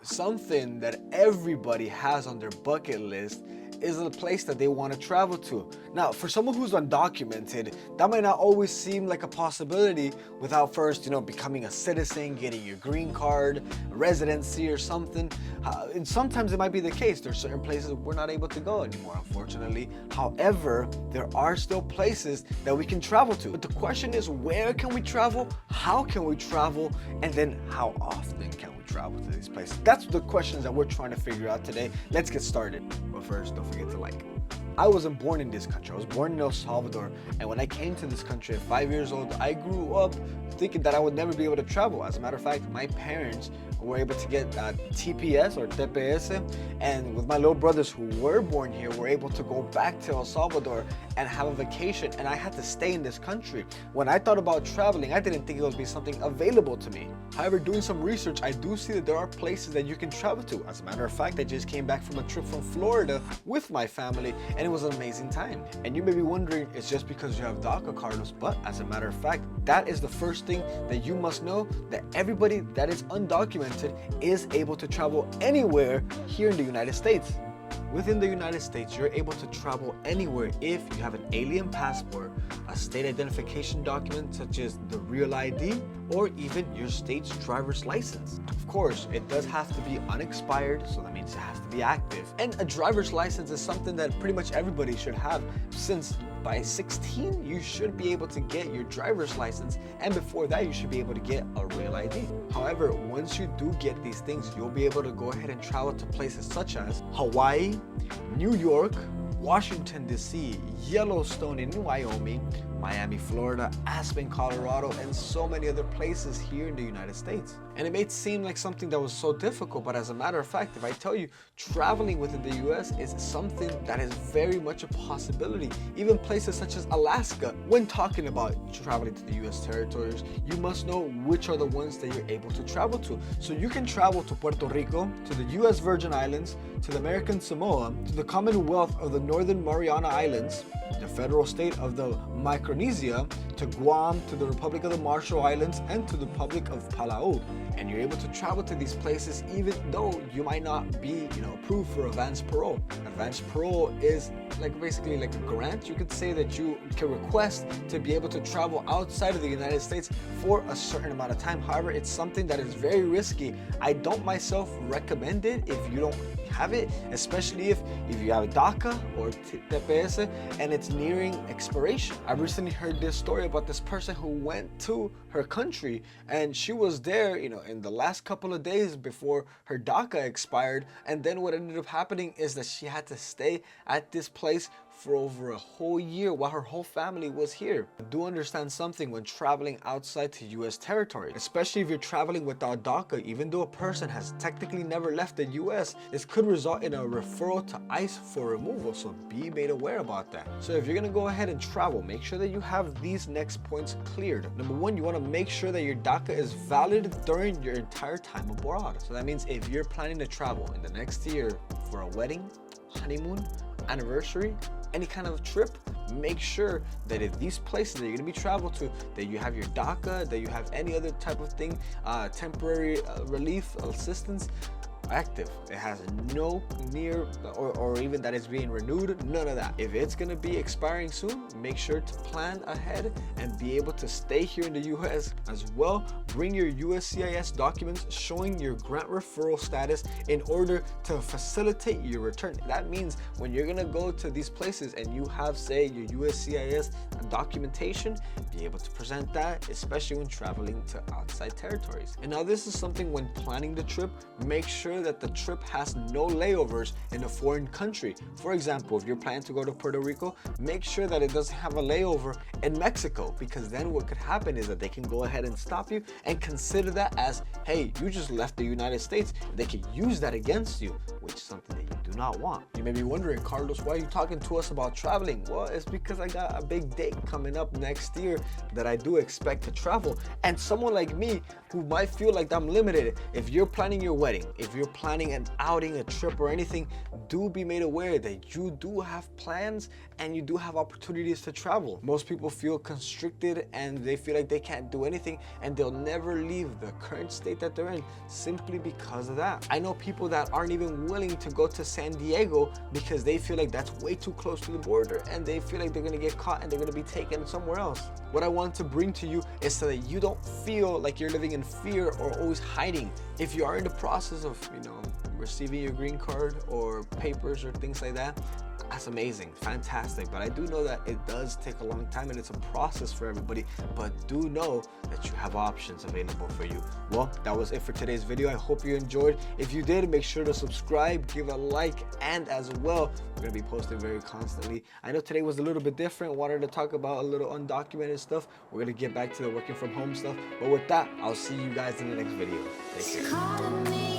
Something that everybody has on their bucket list is a place that they want to travel to. Now, for someone who's undocumented, that might not always seem like a possibility without first, becoming a citizen, getting your green card, residency or something. And sometimes it might be the case. There's certain places we're not able to go anymore, unfortunately. However, there are still places that we can travel to. But the question is, where can we travel? How can we travel? And then how often can we travel to these places? That's the questions that we're trying to figure out today. Let's get started. But first, don't forget to like. I wasn't born in this country. I was born in El Salvador. And when I came to this country at 5 years old, I grew up thinking that I would never be able to travel. As a matter of fact, my parents were able to get TPS or TPS, and with my little brothers who were born here, were able to go back to El Salvador and have a vacation, and I had to stay in this country. When I thought about traveling, I didn't think it would be something available to me. However, doing some research, I do see that there are places that you can travel to. As a matter of fact, I just came back from a trip from Florida with my family, and it was an amazing time. And you may be wondering, it's just because you have DACA, Carlos, but as a matter of fact, that is the first thing that you must know, that everybody that is undocumented is able to travel anywhere here in the United States. Within the United States, you're able to travel anywhere if you have an alien passport, a state identification document such as the Real ID, or even your state's driver's license. Of course, it does have to be unexpired, so that means it has to be active. And a driver's license is something that pretty much everybody should have, since by 16, you should be able to get your driver's license, and before that, you should be able to get a Real ID. However, once you do get these things, you'll be able to go ahead and travel to places such as Hawaii, New York, Washington, D.C., Yellowstone in Wyoming, Miami, Florida, Aspen, Colorado, and so many other places here in the United States. And it may seem like something that was so difficult, but as a matter of fact, if I tell you traveling within the US is something that is very much a possibility. Even places such as Alaska, when talking about traveling to the US territories, you must know which are the ones that you're able to travel to. So you can travel to Puerto Rico, to the US Virgin Islands, to the American Samoa, to the Commonwealth of the Northern Mariana Islands, the federal state of the Micronesia, to Guam, to the Republic of the Marshall Islands, and to the Republic of Palau. And you're able to travel to these places even though you might not be, approved for advanced parole. Advanced parole is basically like a grant. You could say that you can request to be able to travel outside of the United States for a certain amount of time. However, it's something that is very risky. I don't myself recommend it if you don't have it, especially if you have DACA or TPS and it's nearing expiration. I recently heard this story about this person who went to her country, and she was there, in the last couple of days before her DACA expired, and then what ended up happening is that she had to stay at this place for over a whole year while her whole family was here. I do understand something when traveling outside to US territory, especially if you're traveling without DACA. Even though a person has technically never left the US, this could result in a referral to ICE for removal, so be made aware about that. So if you're gonna go ahead and travel, make sure that you have these next points cleared. Number one, you wanna make sure that your DACA is valid during your entire time abroad. So that means if you're planning to travel in the next year for a wedding, honeymoon, anniversary, any kind of trip, make sure that if these places that you're going to be traveling to, that you have your DACA, that you have any other type of thing, temporary relief assistance active. It has no near or even that it's being renewed, none of that. If it's going to be expiring soon, make sure to plan ahead and be able to stay here in the US as well. Bring your USCIS documents showing your grant referral status in order to facilitate your return. That means when you're going to go to these places and you have, say, your USCIS documentation, be able to present that, especially when traveling to outside territories. And now this is something when planning the trip, make sure that the trip has no layovers in a foreign country. For example, if you're planning to go to Puerto Rico, make sure that it doesn't have a layover in Mexico, because then what could happen is that they can go ahead and stop you and consider that as, hey, you just left the United States. They could use that against you, which is something that you do not want. You may be wondering, Carlos, why are you talking to us about traveling? Well, it's because I got a big date coming up next year that I do expect to travel. And someone like me who might feel like I'm limited, if you're planning your wedding, if you're you're planning an outing, a trip, or anything, do be made aware that you do have plans and you do have opportunities to travel. Most people feel constricted and they feel like they can't do anything, and they'll never leave the current state that they're in simply because of that. I know people that aren't even willing to go to San Diego because they feel like that's way too close to the border, and they feel like they're gonna get caught and they're gonna be taken somewhere else. What I want to bring to you is so that you don't feel like you're living in fear or always hiding. If you are in the process of, receiving your green card or papers or things like that, that's amazing, fantastic. But I do know that it does take a long time and it's a process for everybody, but do know that you have options available for you. Well, that was it for today's video. I hope you enjoyed. If you did, make sure to subscribe, give a like, and as well, we're gonna be posting very constantly. I know today was a little bit different, wanted to talk about a little undocumented stuff. We're gonna get back to the working from home stuff, but with that, I'll see you guys in the next video. Take care.